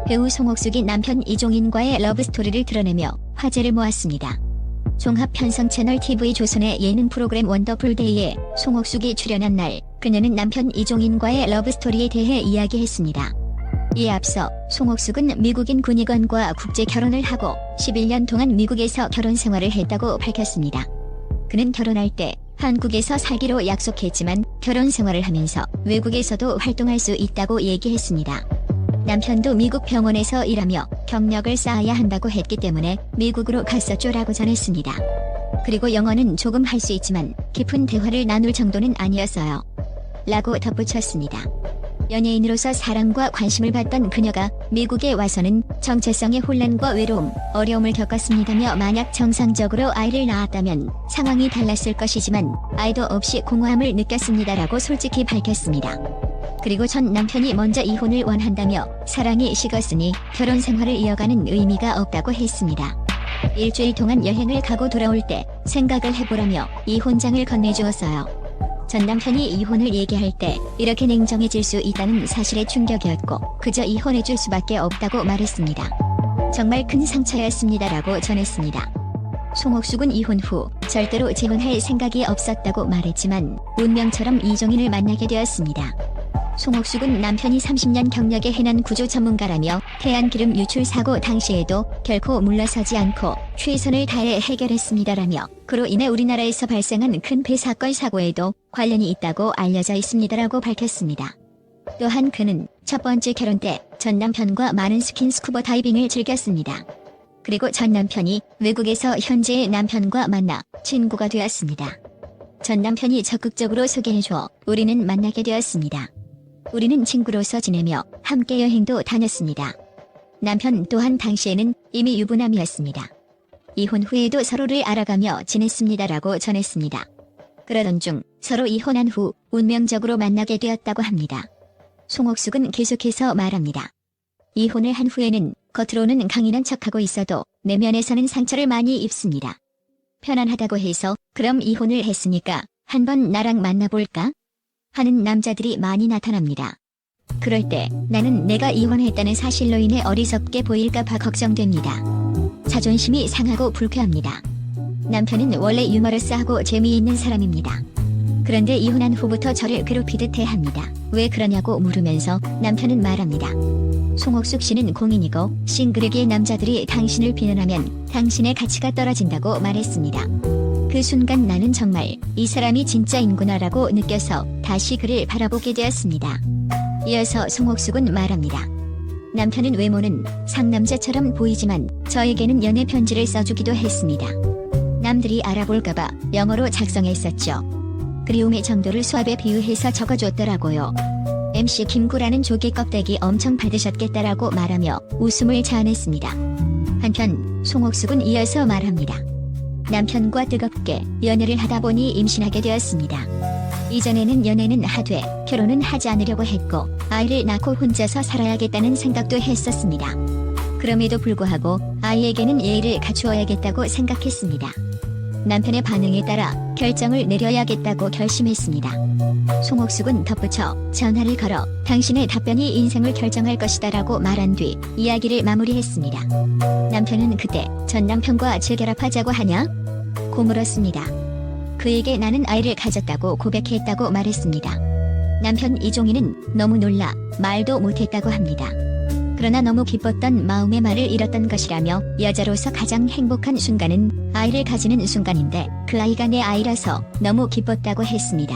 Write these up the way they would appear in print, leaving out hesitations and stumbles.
배우 송옥숙이 남편 이종인과의 러브스토리를 드러내며 화제를 모았습니다. 종합 편성 채널 TV조선의 예능 프로그램 원더풀데이에 송옥숙이 출연한 날, 그녀는 남편 이종인과의 러브스토리에 대해 이야기했습니다. 이에 앞서 송옥숙은 미국인 군의관과 국제 결혼을 하고 11년 동안 미국에서 결혼 생활을 했다고 밝혔습니다. 그는 결혼할 때 한국에서 살기로 약속했지만 결혼 생활을 하면서 외국에서도 활동할 수 있다고 얘기했습니다. 남편도 미국 병원에서 일하며 경력을 쌓아야 한다고 했기 때문에 미국으로 갔었죠라고 전했습니다. 그리고 영어는 조금 할 수 있지만 깊은 대화를 나눌 정도는 아니었어요. 라고 덧붙였습니다. 연예인으로서 사랑과 관심을 받던 그녀가 미국에 와서는 정체성의 혼란과 외로움, 어려움을 겪었습니다며 만약 정상적으로 아이를 낳았다면 상황이 달랐을 것이지만 아이도 없이 공허함을 느꼈습니다라고 솔직히 밝혔습니다. 그리고 전 남편이 먼저 이혼을 원한다며 사랑이 식었으니 결혼 생활을 이어가는 의미가 없다고 했습니다. 일주일 동안 여행을 가고 돌아올 때 생각을 해보라며 이혼장을 건네주었어요. 전 남편이 이혼을 얘기할 때 이렇게 냉정해질 수 있다는 사실에 충격이었고 그저 이혼해줄 수밖에 없다고 말했습니다. 정말 큰 상처였습니다라고 전했습니다. 송옥숙은 이혼 후 절대로 재혼할 생각이 없었다고 말했지만 운명처럼 이종인을 만나게 되었습니다. 송옥숙은 남편이 30년 경력의 해난 구조 전문가라며 태안기름 유출 사고 당시에도 결코 물러서지 않고 최선을 다해 해결했습니다라며 그로 인해 우리나라에서 발생한 큰 폐 사건 사고에도 관련이 있다고 알려져 있습니다라고 밝혔습니다. 또한 그는 첫 번째 결혼 때 전 남편과 많은 스킨스쿠버 다이빙을 즐겼습니다. 그리고 전 남편이 외국에서 현재의 남편과 만나 친구가 되었습니다. 전 남편이 적극적으로 소개해줘 우리는 만나게 되었습니다. 우리는 친구로서 지내며 함께 여행도 다녔습니다. 남편 또한 당시에는 이미 유부남이었습니다. 이혼 후에도 서로를 알아가며 지냈습니다라고 전했습니다. 그러던 중 서로 이혼한 후 운명적으로 만나게 되었다고 합니다. 송옥숙은 계속해서 말합니다. 이혼을 한 후에는 겉으로는 강인한 척하고 있어도 내면에서는 상처를 많이 입습니다. 편안하다고 해서 그럼 이혼을 했으니까 한번 나랑 만나볼까? 하는 남자들이 많이 나타납니다. 그럴 때 나는 내가 이혼했다는 사실로 인해 어리석게 보일까봐 걱정됩니다. 자존심이 상하고 불쾌합니다. 남편은 원래 유머러스하고 재미있는 사람입니다. 그런데 이혼한 후부터 저를 괴롭히듯 해합니다. 왜 그러냐고 물으면서 남편은 말합니다. 송옥숙 씨는 공인이고 싱글에게 남자들이 당신을 비난하면 당신의 가치가 떨어진다고 말했습니다. 그 순간 나는 정말 이 사람이 진짜인구나라고 느껴서 다시 그를 바라보게 되었습니다. 이어서 송옥숙은 말합니다. 남편은 외모는 상남자처럼 보이지만 저에게는 연애 편지를 써주기도 했습니다. 남들이 알아볼까봐 영어로 작성했었죠. 그리움의 정도를 수압에 비유해서 적어줬더라고요. MC 김구라는 조개 껍데기 엄청 받으셨겠다라고 말하며 웃음을 자아냈습니다. 한편 송옥숙은 이어서 말합니다. 남편과 뜨겁게 연애를 하다 보니 임신하게 되었습니다. 이전에는 연애는 하되 결혼은 하지 않으려고 했고 아이를 낳고 혼자서 살아야겠다는 생각도 했었습니다. 그럼에도 불구하고 아이에게는 예의를 갖추어야겠다고 생각했습니다. 남편의 반응에 따라 결정을 내려야겠다고 결심했습니다. 송옥숙은 덧붙여 전화를 걸어 당신의 답변이 인생을 결정할 것이다 라고 말한 뒤 이야기를 마무리했습니다. 남편은 그때 전 남편과 재결합하자고 하냐? 고 물었습니다. 그에게 나는 아이를 가졌다고 고백했다고 말했습니다. 남편 이종인은 너무 놀라 말도 못했다고 합니다. 그러나 너무 기뻤던 마음의 말을 잃었던 것이라며 여자로서 가장 행복한 순간은 아이를 가지는 순간인데 그 아이가 내 아이라서 너무 기뻤다고 했습니다.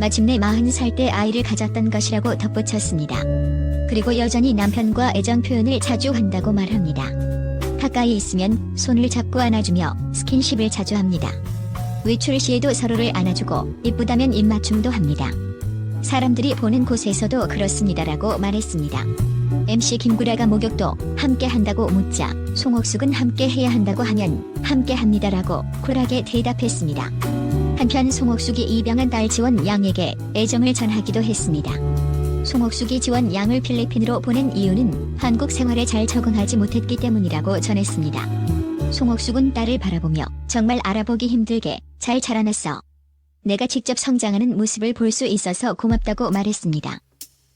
마침내 40살 때 아이를 가졌던 것이라고 덧붙였습니다. 그리고 여전히 남편과 애정 표현을 자주 한다고 말합니다. 가까이 있으면 손을 잡고 안아주며 스킨십을 자주 합니다. 외출 시에도 서로를 안아주고 이쁘다면 입맞춤도 합니다. 사람들이 보는 곳에서도 그렇습니다라고 말했습니다. MC 김구라가 목욕도 함께 한다고 묻자 송옥숙은 함께 해야 한다고 하면 함께 합니다라고 쿨하게 대답했습니다. 한편 송옥숙이 입양한 딸 지원 양에게 애정을 전하기도 했습니다. 송옥숙이 지원 양을 필리핀으로 보낸 이유는 한국 생활에 잘 적응하지 못했기 때문이라고 전했습니다. 송옥숙은 딸을 바라보며 정말 알아보기 힘들게 잘 자라났어. 내가 직접 성장하는 모습을 볼 수 있어서 고맙다고 말했습니다.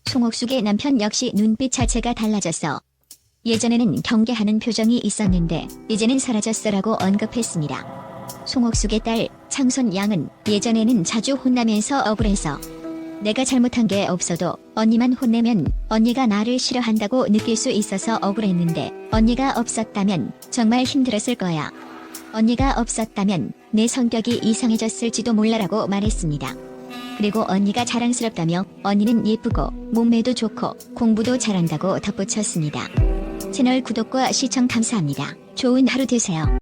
송옥숙의 남편 역시 눈빛 자체가 달라졌어. 예전에는 경계하는 표정이 있었는데 이제는 사라졌어라고 언급했습니다. 송옥숙의 딸 창선 양은 예전에는 자주 혼나면서 억울해서 내가 잘못한 게 없어도 언니만 혼내면 언니가 나를 싫어한다고 느낄 수 있어서 억울했는데 언니가 없었다면 정말 힘들었을 거야. 언니가 없었다면 내 성격이 이상해졌을지도 몰라라고 말했습니다. 그리고 언니가 자랑스럽다며 언니는 예쁘고 몸매도 좋고 공부도 잘한다고 덧붙였습니다. 채널 구독과 시청 감사합니다. 좋은 하루 되세요.